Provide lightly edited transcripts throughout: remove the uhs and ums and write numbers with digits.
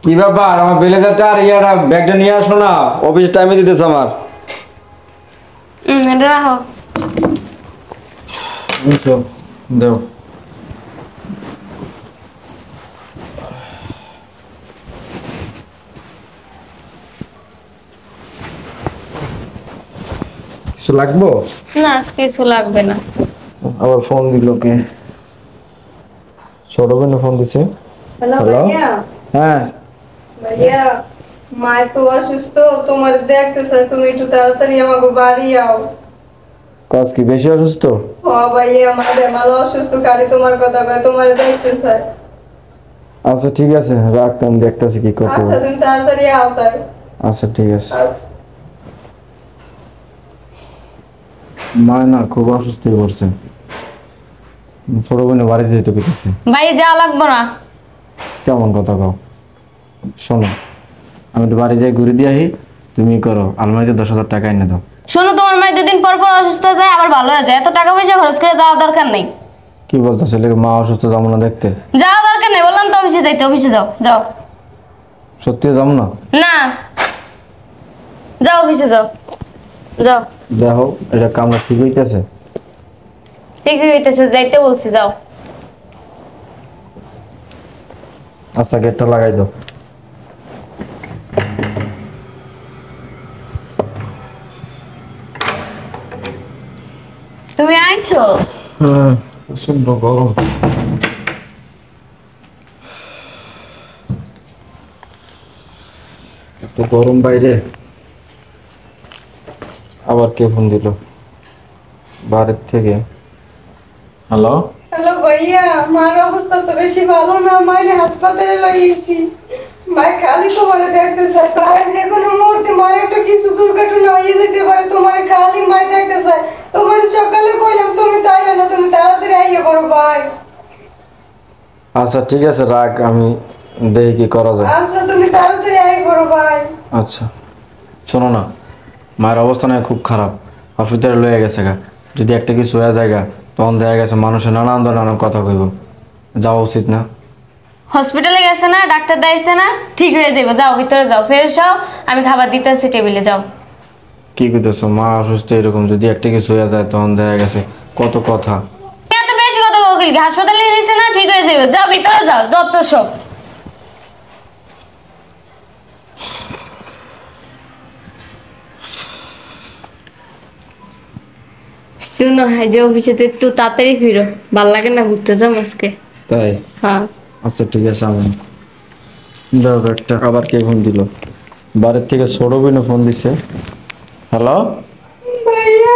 কি ব্যাপার? আমার ব্লেজারটা আর ইয়াটা ব্যাগটা নিয়ে আসো না, অফিস টাইমে যেতেছে আমার। এটা রাখো। দাও। কিছু লাগবো? না কিছু লাগবে না। আবার ফোন দিল কে? ছোট বোন ফোন দিছে। Hello hello? ভাইয়া। হ্যাঁ ভাইয়া, মা তো অসুস্থ, তোমার দেখতে চাই, তুমি একটু তাড়াতাড়ি আমাকে বাড়ি আও। কাজ কি বেশি অসুস্থ? ও ভাইয়া, আমার ভালো অসুস্থ, খালি তোমার কথা কয়, তোমার দেখতে চাই। আচ্ছা ঠিক আছে, রাখতাম, দেখতেছি কি করতে আচ্ছা পারি। তুমি তাড়াতাড়ি আও তাই। আচ্ছা ঠিক আছে। আচ্ছা। মা না খুব অসুস্থ হয়ে পড়ছে, ছোট বোনের বাড়িতে যেতে পেরেছে। ভাই যাওয়া লাগবে না। কেমন কথা কও? শোনো, আমি তো বাড়ি যাই ঘুরে দিয়ে আহি, তুমি করো আলমারিতে 10,000 টাকা এনে দাও। শোনো, তোমার মায়ের দুদিন পর পর অসুস্থ হয়ে যায়, আবার ভালো হয়ে যায়, এত টাকা পয়সা খরচ করে যাওয়া দরকার নেই। কি বলতেছে? মা অসুস্থ, যাবো না দেখতে? যাওয়া দরকার নেই, বললাম তো অফিসে যাইতে, অফিসে যাও যাও। সত্যি যাবো না? না, যাও অফিসে যাও যাও। দেখো এটা কামড়া ঠিক হইতেছে? ঠিকই হইতেছে, যাইতে বলছি যাও। আচ্ছা গেটটা লাগাই দাও। তুমি আইছো? হ্যাঁ, প্রচন্ড গরম। এত গরম বাইরে। আবার কে ফোন দিল বাড়ির থেকে? হ্যালো? হ্যালো ভাইয়া, মার অবস্থা তো বেশি ভালো না, মায়ের হাসপাতালে লইয়েছি। ভাই খালি তোমারে দেখতে চাই, ভাই যে কোনো মুহূর্তে মায়ের একটা কিছু দুর্ঘটনা হয়ে যেতে পারে, তোমার খালি মাই দেখতে চাই। তোমার সকালে কইলাম, তুমি তাই না, তুমি তাড়াতাড়ি আইয়া পড়ো ভাই। আচ্ছা ঠিক আছে, রাখ, আমি দেখি কি করা যায়। আচ্ছা তুমি তাড়াতাড়ি আইয়া পড়ো ভাই। আচ্ছা শোনো না, মায়ের অবস্থা না খুব খারাপ, হসপিটালে লয়ে গেছে গা। যদি একটা কিছু হয়ে যায় গা, তখন দেখা গেছে মানুষের নানান নানান কথা কইব। যাওয়া উচিত না? হসপিটালে গেছে না, ডাক্তার দাইছে না, ঠিক হয়ে যাবে, যাও ভিতরে যাও, ফ্রেশ হও, আমি খাবার দিতেছি টেবিলে, যাও। কি কইতেছো? মা অসুস্থ, এরকম যদি একটা কিছু হয়ে যায় তখন দেখা গেছে কত কথা। এত বেশি কথা কোকিল, হাসপাতালে নিয়েছে না, ঠিক হয়ে যাবে, যাও ভিতরে যাও, যত সব। শুনো, হ্যাঁ যে অফিসে একটু তাড়াতাড়ি ফিরো, ভাল লাগে না ঘুরতে যাও আজকে। তাই? হ্যাঁ। আচ্ছা ঠিক আছে, আমি দাও একটা। আবার কে ফোন দিল? বাড়ির থেকে ছোট বোন ফোন দিছে। হ্যালো? ভাইয়া,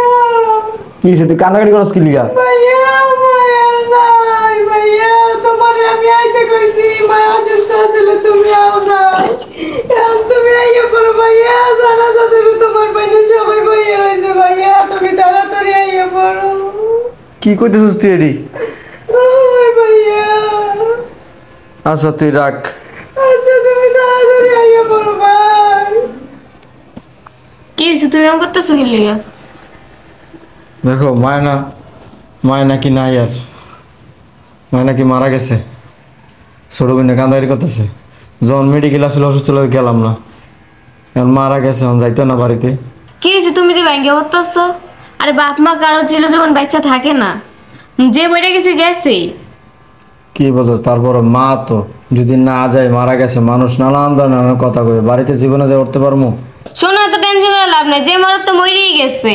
কি হয়েছে? তুই কান্নাকাটি করছ কি লিগা? ভাইয়া মায়ের নাই, ভাইয়া তোমারে আমি আইতে কইছি, মা অসুস্থ ছিল, তুমি আও নাই। এখন তুমি আইয়া পড়ো ভাইয়া, জানাজা দেবে তোমার বাইরে সবাই বইয়া রয়েছে, ভাইয়া তুমি তাড়াতাড়ি আইয়া পড়ো। কি কইতেছিস তুই এডি? ওই ভাইয়া, আচ্ছা তুই রাখ। আচ্ছা তুমি তাড়াতাড়ি আইয়া পড়ো ভাই। কি হয়েছে, তুমি এমন করতেছো কি লিগা? দেখো মায় নাকি নাই আর, মায় নাকি মারা গেছে। ছোট বোনে কান্দাকাটি করতেছে। যখন মেডিকেল আসলে অসুস্থ লাগে গেলাম না, এখন মারা গেছে, এখন যাইতো না বাড়িতে। কি হয়েছে, তুমি যে ব্যাংকে করতেছো? আরে বাপ মা কারো ছিল যখন বাচ্চা থাকে না, যে মরে গেছে গেছেই। কি বলতো? তারপর মা তো যদি না যায়, মারা গেছে, মানুষ নানান নানান কথা কবে, বাড়িতে জীবনে যায় উঠতে পারবো? শোনো, এত টেনশন করে লাভ নাই, যে মরার তো মরেই গেছে,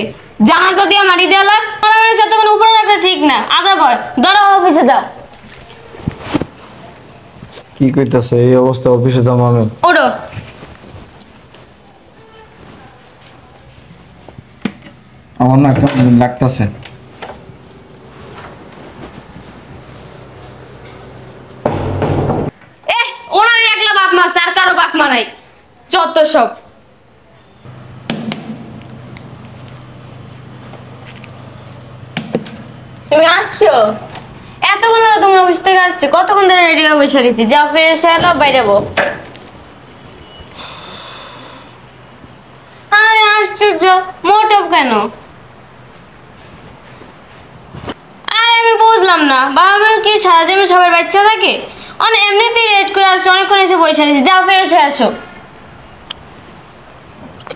জানাজা দিয়ে মারি দেওয়া লাগ, মানুষের সাথে কোনো উপরে রাখা ঠিক না, আজা কয় ধরো অফিসে যাও। কি কইতাছে? এই অবস্থা অফিসে যাবো আমি? ওড়ো। আমার না কেমন লাগতেছে। ওনারই একলা বাপ মা আছে, আর কারো বাপ মা নাই, যত সব। তুমি আসছো? এতক্ষণ আগে তোমার অফিস থেকে আসছে, কতক্ষণ ধরে রেডি হয়ে বসে রয়েছি, যাও ফ্রেশ হয়ে এলো, বাইরে যাবো। আরে আশ্চর্য, মোটপ কেন? আরে আমি বুঝলাম না, বাবা মায়ের কি সারা জীবন সবার বাচ্চা থাকে? অনেক এমনিতেই লেট করে আসছো, অনেকক্ষণ এসে বসে নিয়েছি, যাও ফ্রেশ হয়ে আসো।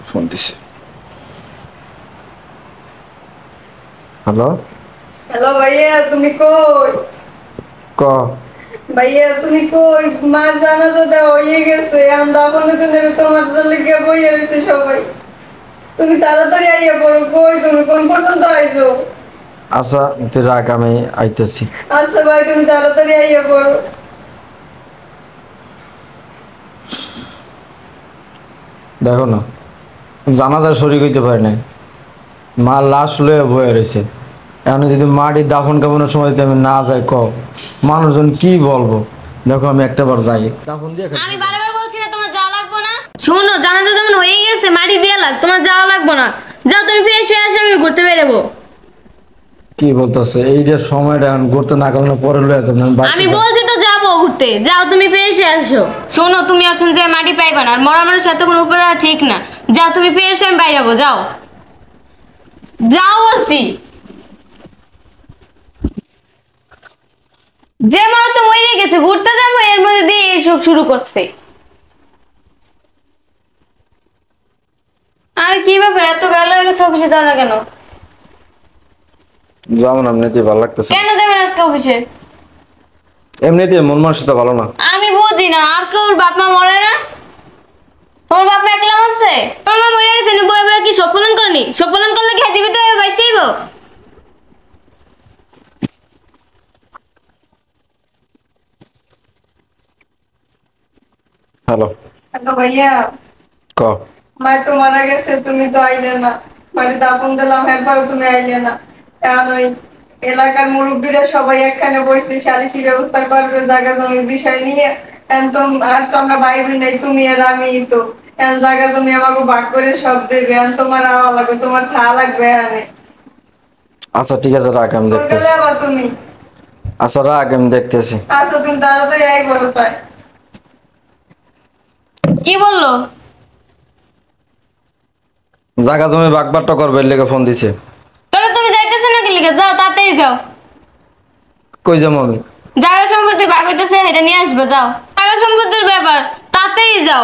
ফোন দিছে। হ্যালো হ্যালো ভাইয়া, তুমি কই? ক ভাইয়া তুমি কই? মার জানাজা দেওয়া হয়ে গেছে, আমরা আপনাদের নেবে তোমার জন্য গিয়ে বইয়ে রয়েছে সবাই। তুমি তাড়াতাড়ি আইয়া পড়ো। কই তুমি কোন পর্যন্ত আইছো? আচ্ছা তুই রাখ, আমি আইতেছি। আচ্ছা ভাই, তুমি তাড়াতাড়ি আইয়া পড়ো। দেখো না, জানাজার শরীর হইতে পারে নাই, মা লাশ লয়ে বয়ে রয়েছে। এখন যদি মাটির দাফন কাফনের সময় যদি আমি না যাই, মানুষজন কি বলবো? দেখো আমি একটা বার যাই, দাফন দিয়ে আমি বারবার বলছি না তোমার যাওয়া লাগবে না? শোনো, জানাজা যেমন হয়ে গেছে, মাটি দিয়ে লাগ, তোমার যাওয়া লাগবে না। যাও তুমি ফ্রেশ হয়ে আসো, আমি ঘুরতে বেরোবো। কি বলতেছে? এইটা সময়টা এখন ঘুরতে না কারণে পরে লয়ে যাবেন। আমি বলছি তো যাবো ঘুরতে, যাও তুমি ফ্রেশ হয়ে আসো। শোনো, তুমি এখন যে মাটি পাইবা না, আর মরা মানুষের সাথে কোনো উপরে ঠিক না। যাও তুমি ফ্রেশ হয়ে, আমি বাইরে যাবো, যাও যাও বলছি। যে মরা তো মরে গেছে, ঘুরতে যাবো, এর মধ্যে দিয়ে এইসব শুরু করছে। আর কি ব্যাপার, এত বেলা হয়ে গেছে, অফিসে যাও না কেন? যাবো না, এমনিতেই ভালো লাগতেছে। কেন যাবেন আজকে অফিসে? এমনিতেই মন মানসিকতা ভালো না। আমি বুঝি না, আর কেউ বাপ মা মরে না? তোমার বাপ মা একলা মরছে? তোমার মা মরে গেছে, বই বই কি শোক পালন করেনি? শোক পালন করলে কি জীবিত হয়ে বাঁচাইব? হ্যালো হ্যালো ভাইয়া, ক মায় তো মারা গেছে, তুমি তো আইলে না। মানে দাফন দিলাম, এরপরে তুমি আইলে না। এখন ওই এলাকার মুরব্বীরা সবাই একখানে বসে সালিশি ব্যবস্থা করবে জায়গা জমির বিষয় নিয়ে। এখন তো আর তো আমরা ভাই বোন নাই, তুমি আর আমি তো। এখন জায়গা জমি আমাকে ভাগ করে সব দেবে। এখন তোমার আওয়া লাগবে, তোমার খাওয়া লাগবে এখানে। আচ্ছা ঠিক আছে, রাখ, আমি কোনটা দেখতেছি। যাবা তুমি? আচ্ছা রাখ, আমি দেখতেছি। আচ্ছা তুমি তাড়াতাড়ি আই বলো তাই। কি বললো? জায়গা জমি বাগবাট্টা করবে, এর লেগে ফোন দিছে। তাহলে তুমি যাইতেছো নাকি লিখে? যাও তাড়াতাড়ি যাও। কই যাবো আমি? জায়গা সম্পত্তি ভাগ হইতেছে, এটা নিয়ে আসবে, যাও। জায়গা সম্পত্তির ব্যাপার, তাতেই যাও।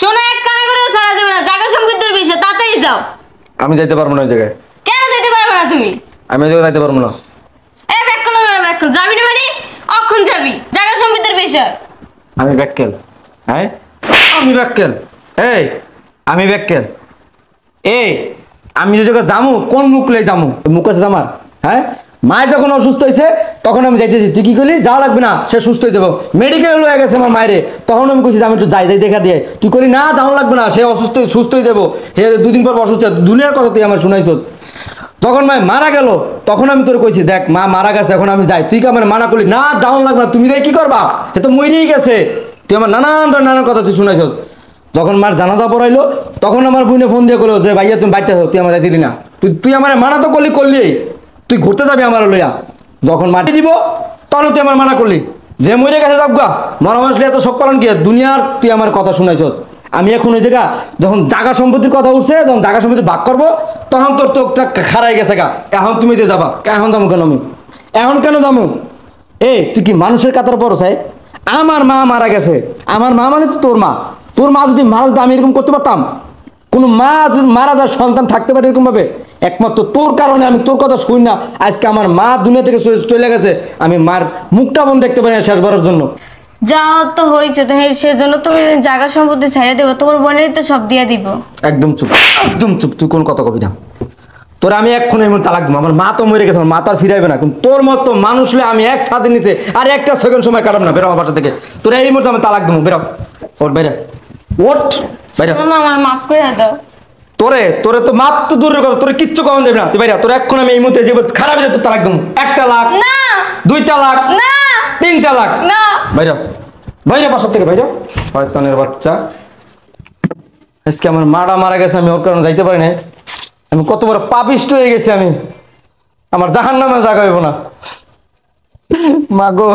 শোনো, এক কানে করে ছাড়া যাবে না, জায়গা সম্পত্তির বিষয়, তাতেই যাও। আমি যাইতে পারবো না ওই জায়গায়। কেন যেতে পারবে না তুমি? আমি ওই জায়গায় যাইতে পারবো না। এই ব্যাকল ব্যাকল যাবি না মানে? অক্ষণ যাবি, জায়গা সম্পত্তির বিষয়। আমি ব্যাককেল? হ্যাঁ আমি ব্যাককেল? এই আমি ব্যাককেল? এই আমি যে জায়গায় যামু, কোন মুখ লই যামু? মুখ আছে আমার? হ্যাঁ, মায়ের যখন অসুস্থ হয়েছে তখন আমি যাইতেছি। তুই কি করলি? যাওয়া লাগবে না, সে সুস্থ হয়ে যাবো। মেডিকেলে লয়ে গেছে আমার মায়েরে, তখন আমি কইছি যে আমি একটু যাই যাই দেখা দিয়ে। তুই করলি না, যাওয়া লাগবে না, সে অসুস্থ সুস্থ হয়ে যাবো। হে 2 দিন পর অসুস্থ, দুনিয়ার কথা তুই আমার শুনাইছস। তখন মা মারা গেল, তখন আমি তোর কইছি দেখ মা মারা গেছে, এখন আমি যাই। তুই কি আমার মানা করলি? না, যাওয়া লাগবে না, তুমি যাই কি করবা? সে তো মরেই গেছে। তুই আমার নানান কথা তুই শুনাইছস। যখন মার জানাজা পড়াইলো, তখন আমার বোনে ফোন দিয়ে করলো যে ভাইয়া তুমি বাড়িতে তুই আমার দিলি না। তুই আমার মানা তো করলি তুই ঘুরতে যাবি আমার লইয়া। যখন মাটি দিব তখন তুই আমার মানা করলি যে মরে গেছে যাবগা, মরা মানুষ এত শোক পালন কি দুনিয়ার? তুই আমার কথা শুনাইছস। আমি এখন ওই জায়গা যখন জায়গা সম্পত্তির কথা উঠছে, যখন জায়গা সম্পত্তি ভাগ করবো, তখন তোর চোখটা খারাই গেছে গা। এখন তুমি যে যাবা, এখন যাবো কেন আমি? এখন কেন যাবো? তুই কি মানুষের কাতার পড়ো চাই? আমার মা মারা গেছে, আমার মা মানে তো তোর মা। তোর মা যদি মারা যেত আমি এরকম করতে পারতাম? কোনো মা যদি মারা যায় সন্তান থাকতে পারে এরকম ভাবে? একমাত্র তোর কারণে আমি তোর কথা শুনি না। আজকে আমার মা দুনিয়া থেকে চলে গেছে, আমি মার মুখটা বন্ধ দেখতে পারি না শেষবারের জন্য। যা তো হয়েছে, তো সেজন্য তুমি জায়গা সম্পত্তি ছাইড়া দেবো, তোমার বোনের তো সব দিয়ে দিব। একদম চুপ, একদম চুপ, তুই কোন কথা কবি না। তোর আমি এক্ষুনি এমন তালাক দিব। আমার মা তো মরে গেছে, আমার মা তো আর ফিরাইবে না। কিন্তু তোর মতো মানুষলে আমি এক ছাদের নিচে আর একটা সেকেন্ড সময় কাটাব না। বেরো আমার বাসা থেকে, তোর এই মুহূর্তে আমি তালাক দেবো। বেরো, ওঠ বাইরে, ওঠ বাইরে। আমার মাফ করে দাও। তোরে তো মাপ তো দূরের কথা, তোরে কিচ্ছু কম দেবে না। তুই বাইরে, তোর এখন আমি এই মুহূর্তে যে খারাপ হয়ে তোর তালাক দেবো। 1 তালাক, না 2 তালাক, না 3 তালাক। না, বাইরে বাইরে, বাসা থেকে বাইরে, শয়তানের বাচ্চা। আজকে আমার মারা মারা গেছে, আমি ওর কারণে যাইতে পারি না। আমি কত বড় পাপিষ্ট হয়ে গেছি আমি। আমার জাহান্নামে জায়গা হইব না। মা গো।